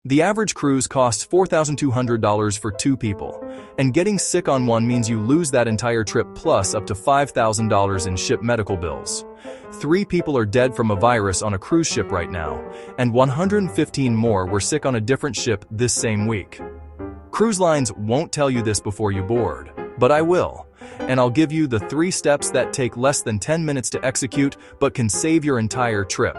The average cruise costs $4,200 for 2 people, and getting sick on one means you lose that entire trip plus up to $5,000 in ship medical bills. 3 people are dead from a virus on a cruise ship right now, and 115 more were sick on a different ship this same week. Cruise lines won't tell you this before you board, but I will, and I'll give you the 3 steps that take less than 10 minutes to execute but can save your entire trip.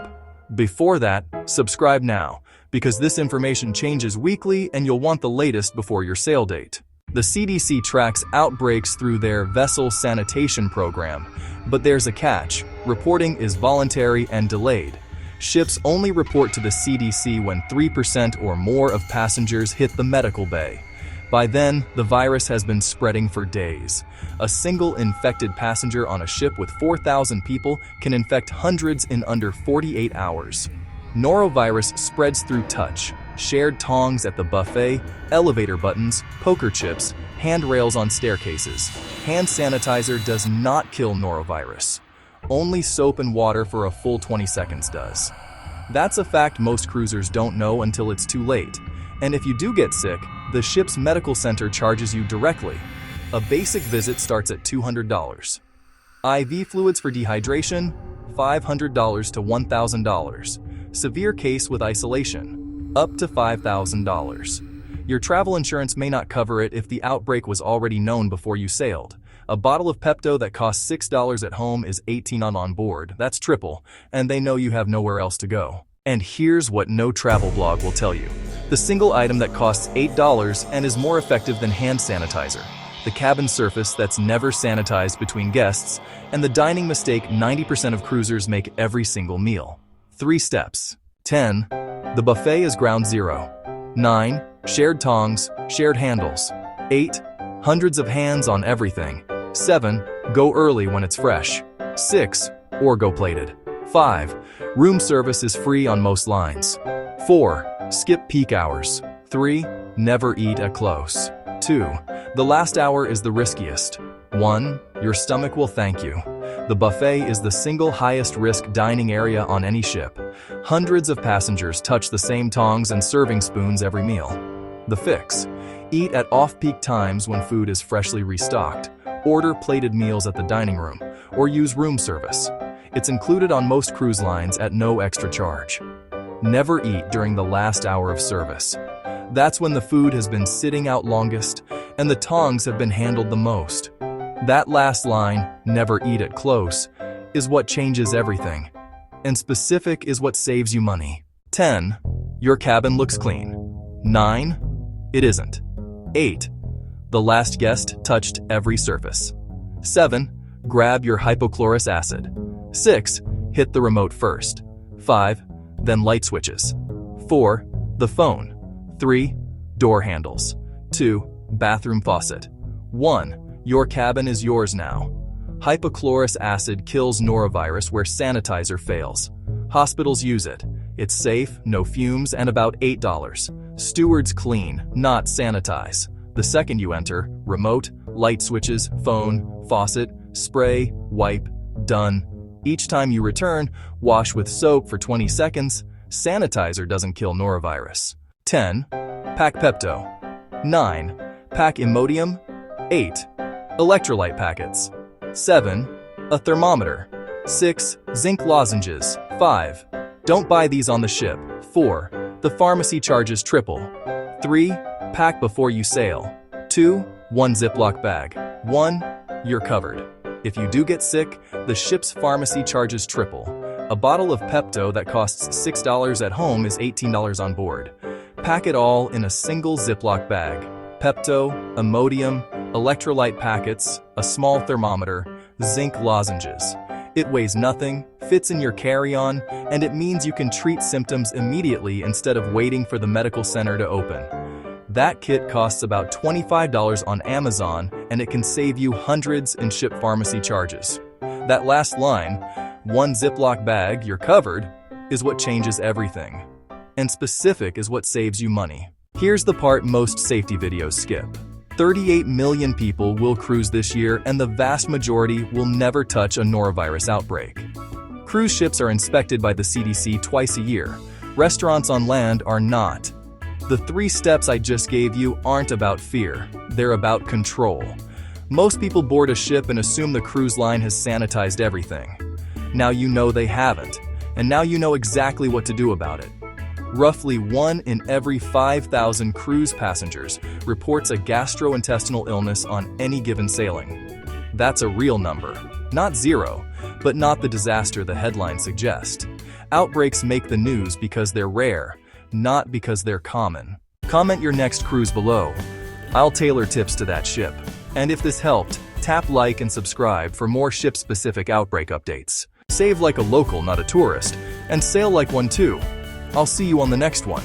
Before that, subscribe now, because this information changes weekly and you'll want the latest before your sail date. The CDC tracks outbreaks through their vessel sanitation program, but there's a catch. Reporting is voluntary and delayed. Ships only report to the CDC when 3% or more of passengers hit the medical bay. By then, the virus has been spreading for days. A single infected passenger on a ship with 4,000 people can infect hundreds in under 48 hours. Norovirus spreads through touch, shared tongs at the buffet, elevator buttons, poker chips, handrails on staircases. Hand sanitizer does not kill norovirus. Only soap and water for a full 20 seconds does. That's a fact most cruisers don't know until it's too late. And if you do get sick, the ship's medical center charges you directly. A basic visit starts at $200. IV fluids for dehydration, $500 to $1,000. Severe case with isolation, up to $5,000. Your travel insurance may not cover it if the outbreak was already known before you sailed. A bottle of Pepto that costs $6 at home is $18 on board. That's triple, and they know you have nowhere else to go. And here's what no travel blog will tell you. The single item that costs $8 and is more effective than hand sanitizer. The cabin surface that's never sanitized between guests, and the dining mistake 90% of cruisers make every single meal. 3 steps. 10. The buffet is ground zero. 9. Shared tongs, shared handles. 8. Hundreds of hands on everything. 7. Go early when it's fresh. 6. Or go plated. 5. Room service is free on most lines. 4. Skip peak hours. 3. Never eat at close. 2. The last hour is the riskiest. 1. Your stomach will thank you. The buffet is the single highest risk dining area on any ship. Hundreds of passengers touch the same tongs and serving spoons every meal. The fix: eat at off-peak times when food is freshly restocked. Order plated meals at the dining room, or use room service. It's included on most cruise lines at no extra charge. Never eat during the last hour of service. That's when the food has been sitting out longest and the tongs have been handled the most. That last line, never eat it close, is what changes everything. And specific is what saves you money. 10. Your cabin looks clean. 9. It isn't. 8. The last guest touched every surface. 7. Grab your hypochlorous acid. 6. Hit the remote first. 5. Then light switches. 4. The phone. 3. Door handles. 2. Bathroom faucet. 1. Your cabin is yours now. Hypochlorous acid kills norovirus where sanitizer fails. Hospitals use it. It's safe, no fumes, and about $8. Stewards clean, not sanitize. The second you enter, remote, light switches, phone, faucet, spray, wipe, done. Each time you return, wash with soap for 20 seconds. Sanitizer doesn't kill norovirus. 10. Pack Pepto. 9. Pack Imodium. 8. Electrolyte packets. 7. A thermometer. 6. Zinc lozenges. 5. Don't buy these on the ship. 4. The pharmacy charges triple. 3. Pack before you sail. 2. 1 Ziploc bag. 1. You're covered. If you do get sick, the ship's pharmacy charges triple. A bottle of Pepto that costs $6 at home is $18 on board. Pack it all in a single Ziploc bag. Pepto, Imodium, electrolyte packets, a small thermometer, zinc lozenges. It weighs nothing, fits in your carry-on, and it means you can treat symptoms immediately instead of waiting for the medical center to open. That kit costs about $25 on Amazon, and it can save you hundreds in ship pharmacy charges. That last line, 1 Ziploc bag, you're covered, is what changes everything. And specific is what saves you money. Here's the part most safety videos skip. 38 million people will cruise this year, and the vast majority will never touch a norovirus outbreak. Cruise ships are inspected by the CDC twice a year. Restaurants on land are not. The 3 steps I just gave you aren't about fear, they're about control. Most people board a ship and assume the cruise line has sanitized everything. Now you know they haven't, and now you know exactly what to do about it. Roughly 1 in every 5,000 cruise passengers reports a gastrointestinal illness on any given sailing. That's a real number, not zero, but not the disaster the headlines suggest. Outbreaks make the news because they're rare, not because they're common. Comment your next cruise below. I'll tailor tips to that ship. And if this helped, tap like and subscribe for more ship-specific outbreak updates. Save like a local, not a tourist, and sail like one too. I'll see you on the next one.